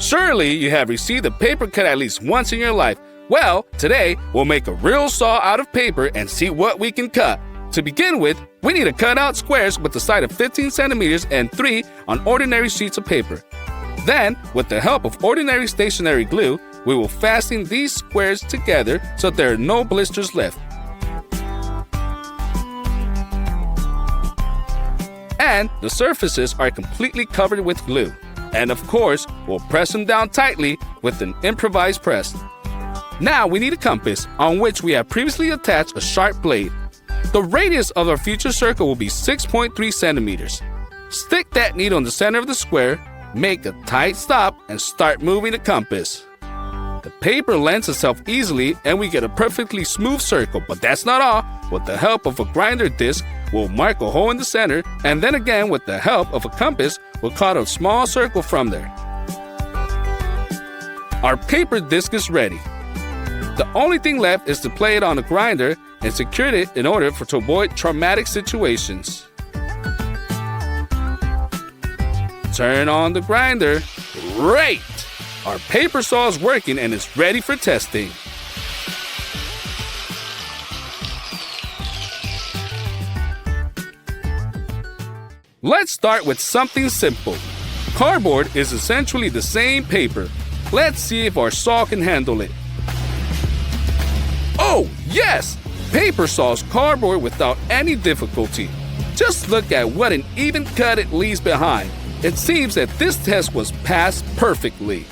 Surely you have received a paper cut at least once in your life. Well, today we'll make a real saw out of paper and see what we can cut. To begin with, we need to cut out squares with a side of 15 centimeters and 3 on ordinary sheets of paper. Then, with the help of ordinary stationary glue, we will fasten these squares together so there are no blisters left. And the surfaces are completely covered with glue. And of course, we'll press them down tightly with an improvised press. Now we need a compass on which we have previously attached a sharp blade. The radius of our future circle will be 6.3 centimeters. Stick that needle in the center of the square, make a tight stop, and start moving the compass. The paper lends itself easily and we get a perfectly smooth circle, but that's not all. With the help of a grinder disc, we'll mark a hole in the center, and then again with the help of a compass, we'll cut a small circle from there. Our paper disc is ready. The only thing left is to play it on a grinder and secure it in order to avoid traumatic situations. Turn on the grinder. Great! Our paper saw is working and is ready for testing. Let's start with something simple. Cardboard is essentially the same paper. Let's see if our saw can handle it. Oh, yes! Paper saws cardboard without any difficulty. Just look at what an even cut it leaves behind. It seems that this test was passed perfectly.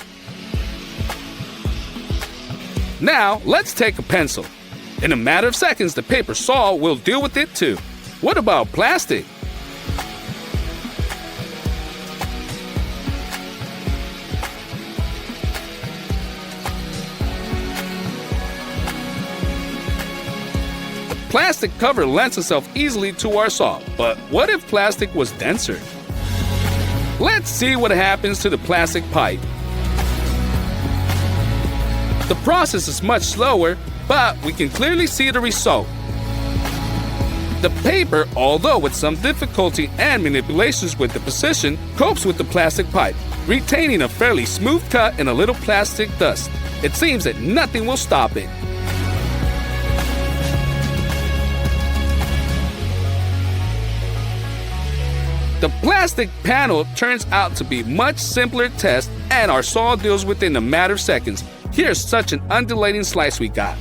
Now, let's take a pencil. In a matter of seconds, the paper saw will deal with it too. What about plastic? The plastic cover lends itself easily to our saw, but what if plastic was denser? Let's see what happens to the plastic pipe. The process is much slower, but we can clearly see the result. The paper, although with some difficulty and manipulations with the precision, copes with the plastic pipe, retaining a fairly smooth cut and a little plastic dust. It seems that nothing will stop it. The plastic panel turns out to be much simpler test, and our saw deals with it in a matter of seconds. Here's such an undulating slice we got.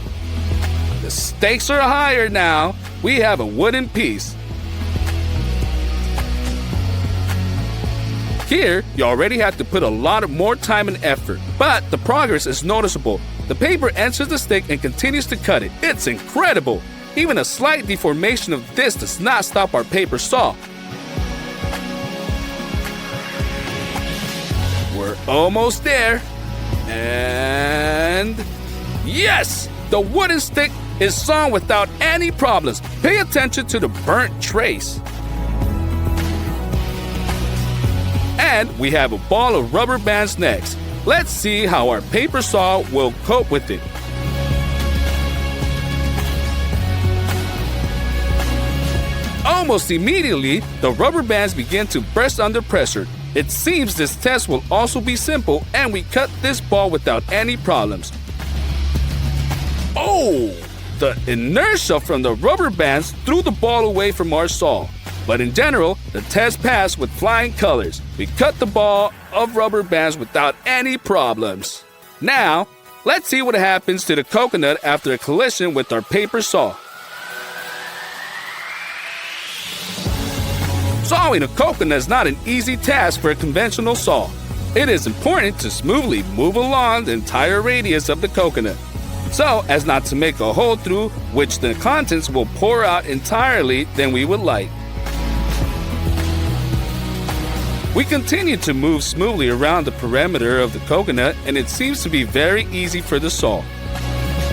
The stakes are higher now. We have a wooden piece. Here, you already have to put a lot more time and effort, but the progress is noticeable. The paper enters the stick and continues to cut it. It's incredible. Even a slight deformation of this does not stop our paper saw. We're almost there. And yes! The wooden stick is sawn without any problems. Pay attention to the burnt trace. And we have a ball of rubber bands next. Let's see how our paper saw will cope with it. Almost immediately, the rubber bands begin to burst under pressure. It seems this test will also be simple, and we cut this ball without any problems. Oh! The inertia from the rubber bands threw the ball away from our saw. But in general, the test passed with flying colors. We cut the ball of rubber bands without any problems. Now, let's see what happens to the coconut after a collision with our paper saw. Sawing a coconut is not an easy task for a conventional saw. It is important to smoothly move along the entire radius of the coconut, so as not to make a hole through which the contents will pour out entirely than we would like. We continue to move smoothly around the perimeter of the coconut, and it seems to be very easy for the saw.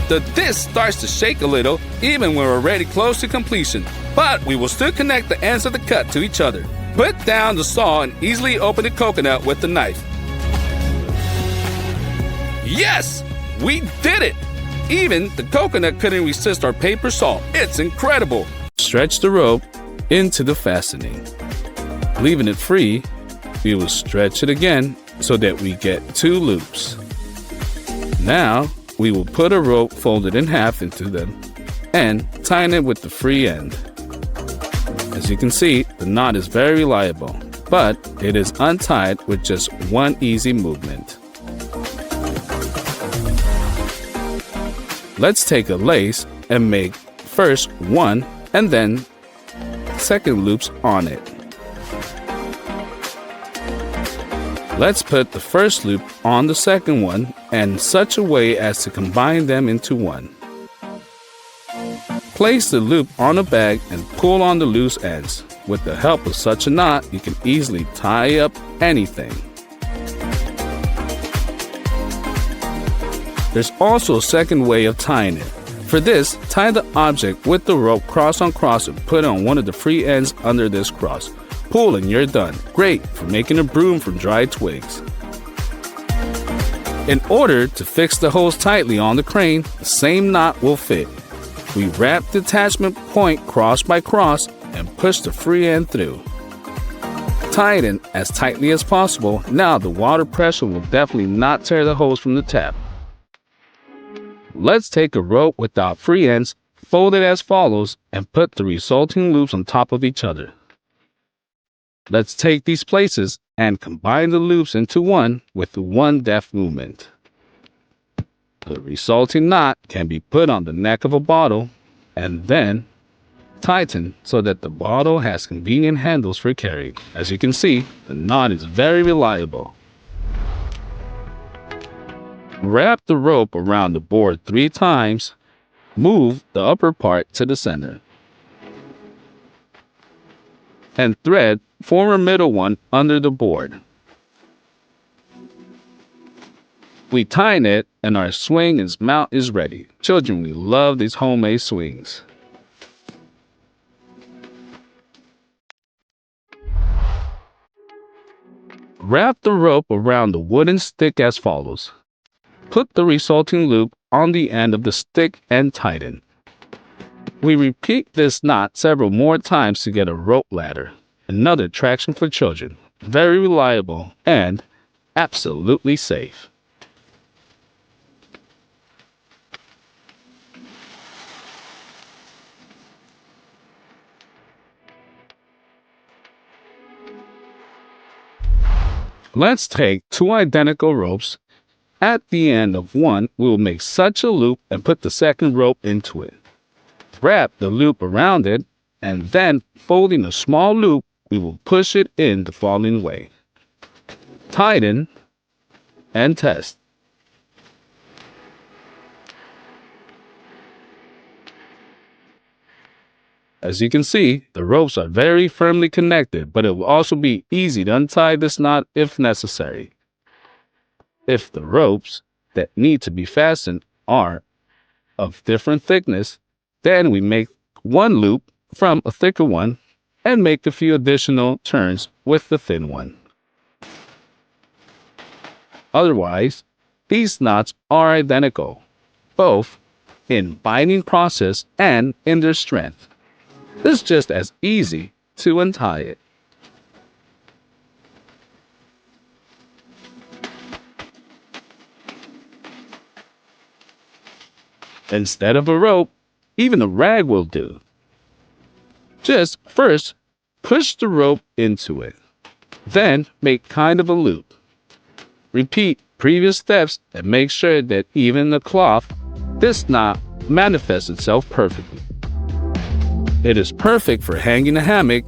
The disc starts to shake a little even when we're already close to completion, but we will still connect the ends of the cut to each other. Put down the saw and easily open the coconut with the knife. Yes! We did it! Even the coconut couldn't resist our paper saw. It's incredible! Stretch the rope into the fastening. Leaving it free, we will stretch it again so that we get 2 loops. Now, we will put a rope folded in half into them and tighten it with the free end. As you can see, the knot is very reliable, but it is untied with just one easy movement. Let's take a lace and make first 1 and then 2nd loops on it. Let's put the first loop on the second one in such a way as to combine them into one. Place the loop on a bag and pull on the loose ends. With the help of such a knot, you can easily tie up anything. There's also a second way of tying it. For this, tie the object with the rope cross on cross and put on one of the free ends under this cross. Pull and you're done. Great for making a broom from dried twigs. In order to fix the hose tightly on the crane, the same knot will fit. We wrap the attachment point cross by cross and push the free end through. Tie it in as tightly as possible. Now the water pressure will definitely not tear the hose from the tap. Let's take a rope without free ends, fold it as follows, and put the resulting loops on top of each other. Let's take these places and combine the loops into one with one deft movement. The resulting knot can be put on the neck of a bottle and then tightened so that the bottle has convenient handles for carrying. As you can see, the knot is very reliable. Wrap the rope around the board 3 times. Move the upper part to the center. And thread form a middle one under the board. We tighten it and our swing and mount is ready. Children, we love these homemade swings. Wrap the rope around the wooden stick as follows. Put the resulting loop on the end of the stick and tighten. We repeat this knot several more times to get a rope ladder. Another attraction for children. Very reliable and absolutely safe. Let's take 2 identical ropes. At the end of one, we will make such a loop and put the second rope into it. Wrap the loop around it, and then folding a small loop, we will push it in the following way. Tighten and test. As you can see, the ropes are very firmly connected, but it will also be easy to untie this knot if necessary. If the ropes that need to be fastened are of different thickness, then we make one loop from a thicker one and make a few additional turns with the thin one. Otherwise, these knots are identical, both in binding process and in their strength. It's just as easy to untie it. Instead of a rope, even a rag will do. Just first, push the rope into it. Then make kind of a loop. Repeat previous steps and make sure that even the cloth, this knot manifests itself perfectly. It is perfect for hanging a hammock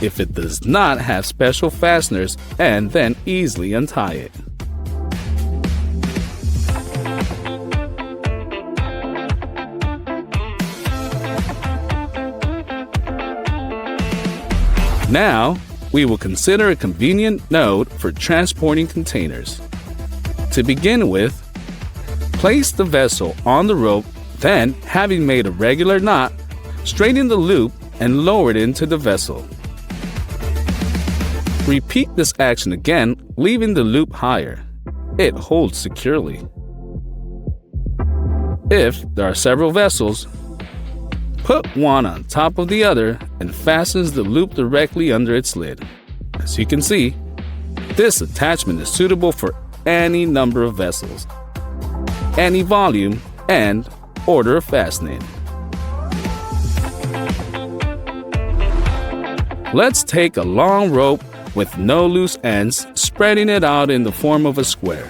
if it does not have special fasteners, and then easily untie it. Now, we will consider a convenient node for transporting containers. To begin with, place the vessel on the rope, then, having made a regular knot, straighten the loop and lower it into the vessel. Repeat this action again, leaving the loop higher. It holds securely. If there are several vessels, put one on top of the other and fastens the loop directly under its lid. As you can see, This attachment is suitable for any number of vessels, any volume, and order of fastening. Let's take a long rope with no loose ends, spreading it out in the form of a square.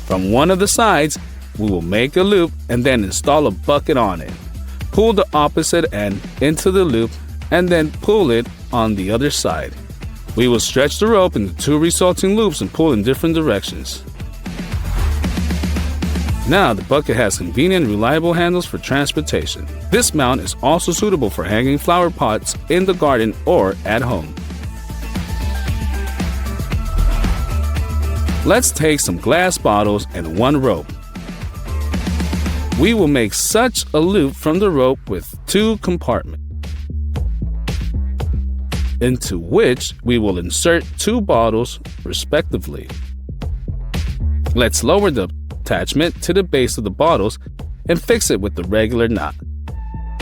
From one of the sides, we will make a loop and then install a bucket on it. Pull the opposite end into the loop and then pull it on the other side. We will stretch the rope into 2 resulting loops and pull in different directions. Now the bucket has convenient and reliable handles for transportation. This mount is also suitable for hanging flower pots in the garden or at home. Let's take some glass bottles and 1 rope. We will make such a loop from the rope with 2 compartments, into which we will insert 2 bottles respectively. Let's lower the attachment to the base of the bottles and fix it with the regular knot.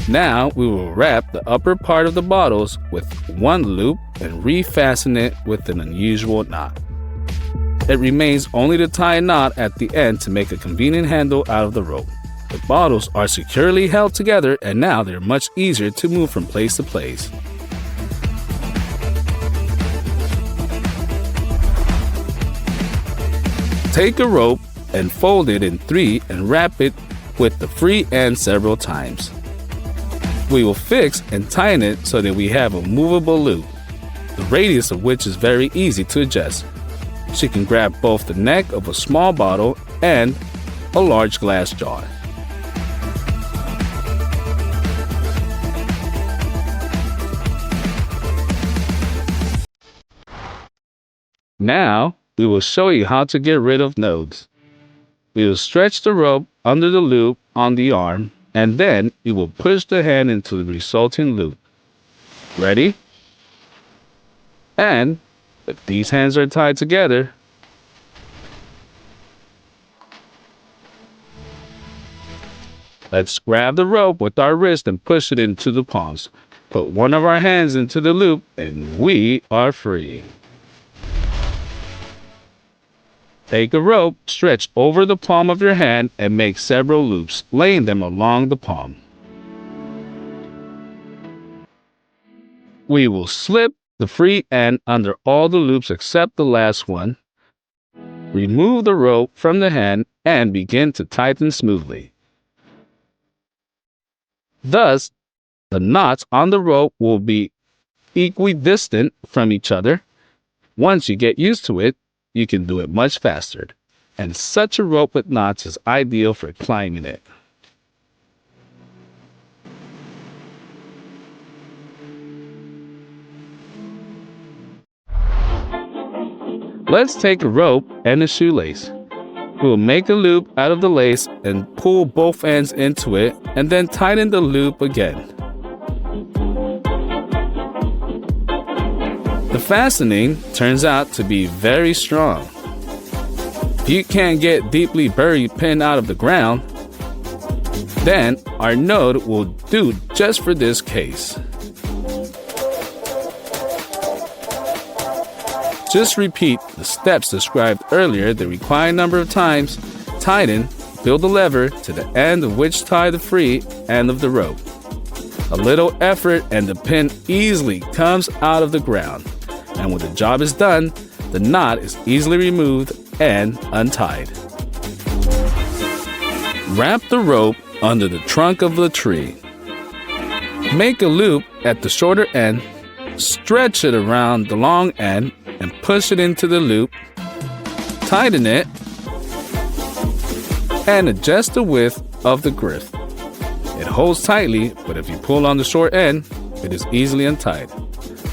Now we will wrap the upper part of the bottles with 1 loop and refasten it with an unusual knot. It remains only to tie a knot at the end to make a convenient handle out of the rope. The bottles are securely held together and now they're much easier to move from place to place. Take a rope and fold it in 3 and wrap it with the free end several times. We will fix and tighten it so that we have a movable loop, the radius of which is very easy to adjust. She can grab both the neck of a small bottle and a large glass jar. Now, we will show you how to get rid of nodes. We will stretch the rope under the loop on the arm, and then we will push the hand into the resulting loop. Ready? And if these hands are tied together, let's grab the rope with our wrist and push it into the palms. Put one of our hands into the loop and we are free. Take a rope, stretch over the palm of your hand and make several loops, laying them along the palm. We will slip the free end under all the loops except the last one. Remove the rope from the hand and begin to tighten smoothly. Thus, the knots on the rope will be equidistant from each other. Once you get used to it, you can do it much faster. And such a rope with knots is ideal for climbing it. Let's take a rope and a shoelace. We'll make a loop out of the lace and pull both ends into it and then tighten the loop again. The fastening turns out to be very strong. If you can't get deeply buried pin out of the ground, then our node will do just for this case. Just repeat the steps described earlier the required number of times, tighten, build the lever to the end of which tie the free end of the rope. A little effort and the pin easily comes out of the ground. And when the job is done, the knot is easily removed and untied. Wrap the rope under the trunk of the tree. Make a loop at the shorter end, stretch it around the long end, and push it into the loop. Tighten it and adjust the width of the grip. It holds tightly, but if you pull on the short end, it is easily untied.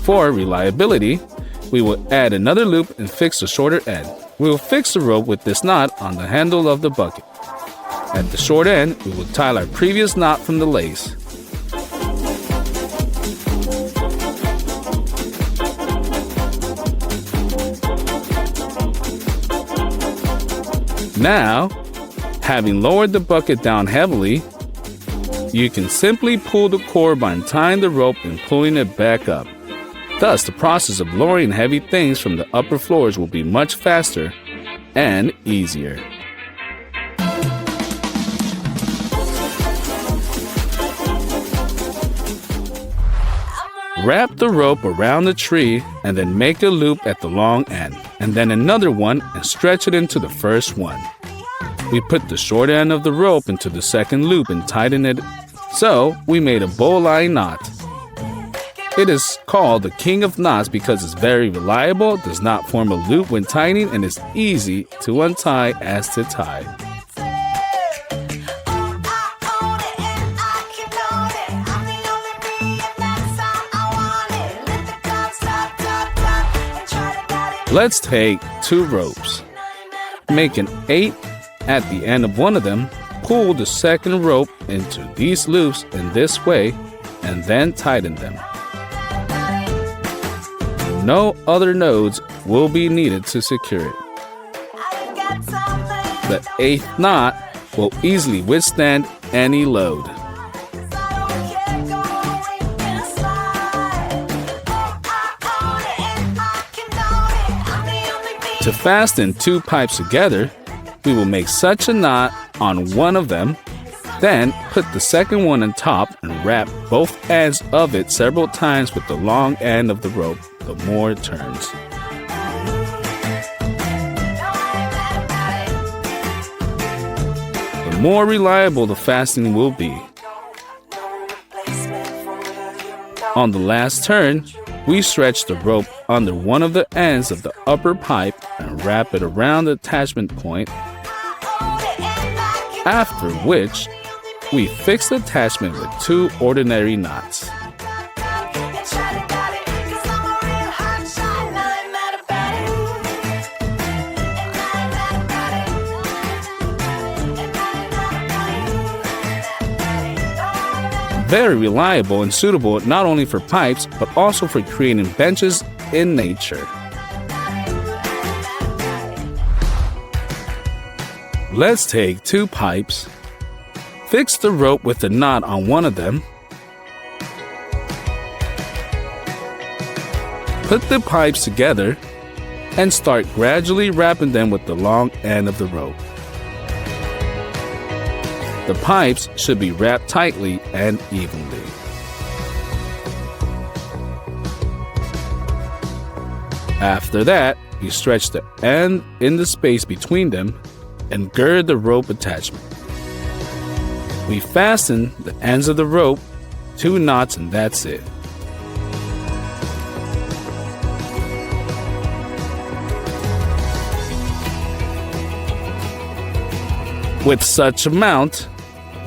For reliability, we will add another loop and fix the shorter end. We will fix the rope with this knot on the handle of the bucket. At the short end, we will tie our previous knot from the lace. Now, having lowered the bucket down heavily, you can simply pull the cord by untying the rope and pulling it back up. Thus, the process of lowering heavy things from the upper floors will be much faster and easier. Wrap the rope around the tree and then make a loop at the long end, and then another one and stretch it into the first one. We put the short end of the rope into the second loop and tighten it, so we made a bowline knot. It is called the king of knots because it's very reliable, does not form a loop when tightening, and is easy to untie as to tie. Let's take 2 ropes. Make an 8 at the end of one of them. Pull the second rope into these loops in this way and then tighten them. No other nodes will be needed to secure it. The 8th knot will easily withstand any load. To fasten 2 pipes together, we will make such a knot on one of them, then put the second one on top and wrap both ends of it several times with the long end of the rope, the more it turns. The more reliable the fastening will be. On the last turn, we stretch the rope under one of the ends of the upper pipe and wrap it around the attachment point, after which we fix the attachment with 2 ordinary knots. Very reliable and suitable not only for pipes, but also for creating benches in nature. Let's take 2 pipes, fix the rope with a knot on one of them, put the pipes together, and start gradually wrapping them with the long end of the rope. The pipes should be wrapped tightly and evenly. After that, you stretch the end in the space between them and gird the rope attachment. We fasten the ends of the rope, 2 knots, and that's it. With such amount,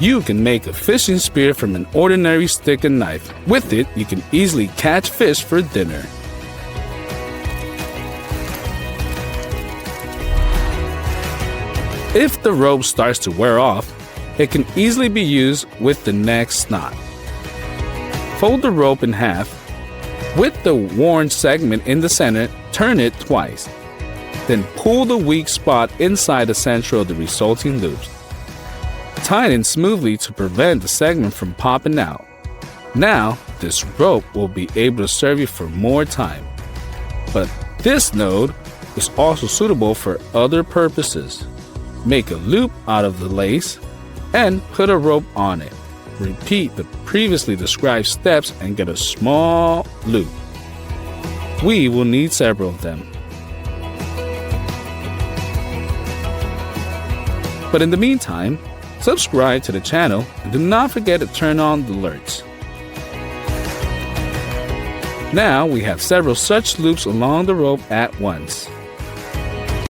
you can make a fishing spear from an ordinary stick and knife. With it, you can easily catch fish for dinner. If the rope starts to wear off, it can easily be used with the next knot. Fold the rope in half. With the worn segment in the center, turn it twice. Then pull the weak spot inside the center of the resulting loops. Tighten smoothly to prevent the segment from popping out. Now, this rope will be able to serve you for more time. But this node is also suitable for other purposes. Make a loop out of the lace and put a rope on it. Repeat the previously described steps and get a small loop. We will need several of them. But in the meantime, subscribe to the channel and do not forget to turn on the alerts. Now we have several such loops along the rope at once.